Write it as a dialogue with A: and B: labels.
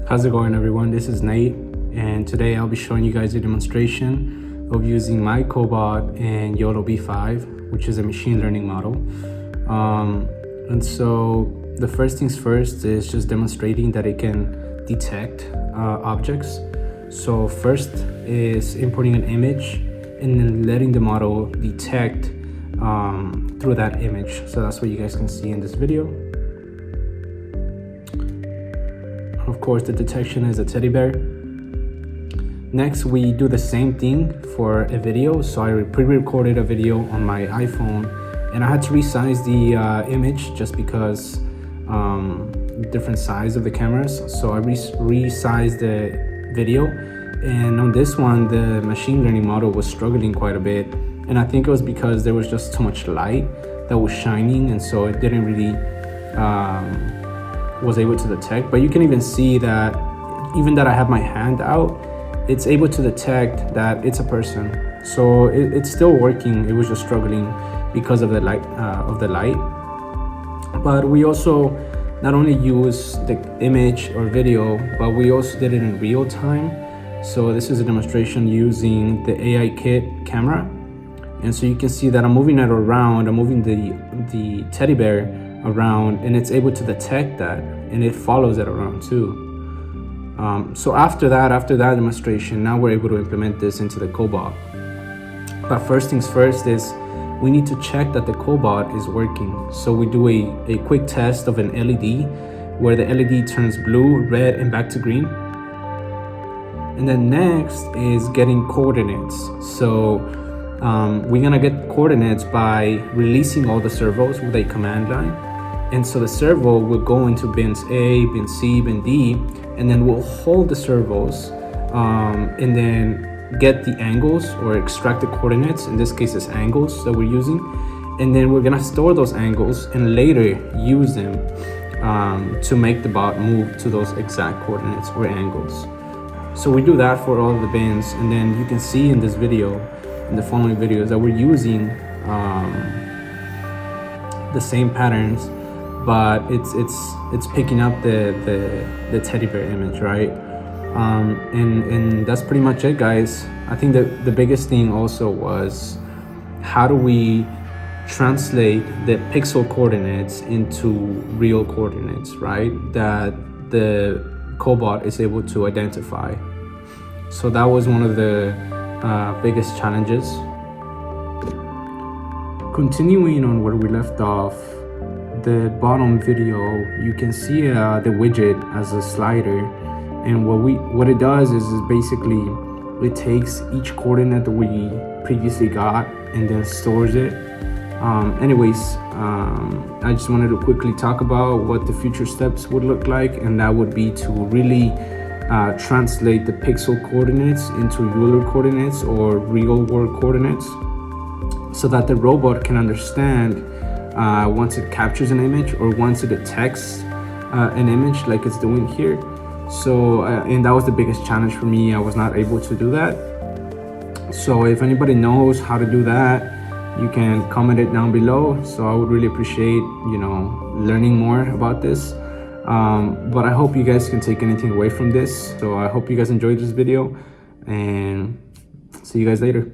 A: How's it going, everyone? This is Nate, and today I'll be showing you guys a demonstration of using myCobot and YOLOv5, which is a machine learning model. And so the first things first is just demonstrating that it can detect objects. So first is importing an image and then letting the model detect through that image. So that's what you guys can see in this video. Of course, the detection is a teddy bear. Next, we do the same thing for a video. So I pre-recorded a video on my iPhone, and I had to resize the image just because different size of the cameras. So I resized the video, and on this one, the machine learning model was struggling quite a bit. And I think it was because there was just too much light that was shining, and so it didn't really was able to detect. But you can even see that even that I have my hand out, it's able to detect that it's a person. So it's still working. It was just struggling because of the light. But we also not only use the image or video, but we also did it in real time. So this is a demonstration using the AI Kit camera. And so you can see that I'm moving it around. I'm moving the teddy bear around, and it's able to detect that, and it follows it around too. So after that demonstration, now we're able to implement this into the Cobot. But first things first is we need to check that the Cobot is working. So we do a quick test of an LED where the LED turns blue, red, and back to green. And then next is getting coordinates. So we're gonna get coordinates by releasing all the servos with a command line. And so the servo will go into bins A, bin C, bin D, and then we'll hold the servos and then get the angles or extract the coordinates. In this case, it's angles that we're using. And then we're gonna store those angles and later use them to make the bot move to those exact coordinates or angles. So we do that for all of the bins. And then you can see in this video, in the following videos, that we're using the same patterns, but it's picking up the teddy bear image, right? And that's pretty much it, guys. I think that the biggest thing also was how do we translate the pixel coordinates into real coordinates, right? That the Cobot is able to identify. So that was one of the biggest challenges. Continuing on where we left off, the bottom video, you can see the widget as a slider, and what it does is basically it takes each coordinate that we previously got and then stores it. I just wanted to quickly talk about what the future steps would look like, and that would be to really translate the pixel coordinates into Euler coordinates or real world coordinates, so that the robot can understand once it captures an image or once it detects an image like it's doing here. So and that was the biggest challenge for me. I was not able to do that. So if anybody knows how to do that, you can comment it down below. So I would really appreciate, learning more about this. But I hope you guys can take anything away from this. So I hope you guys enjoyed this video, and see you guys later.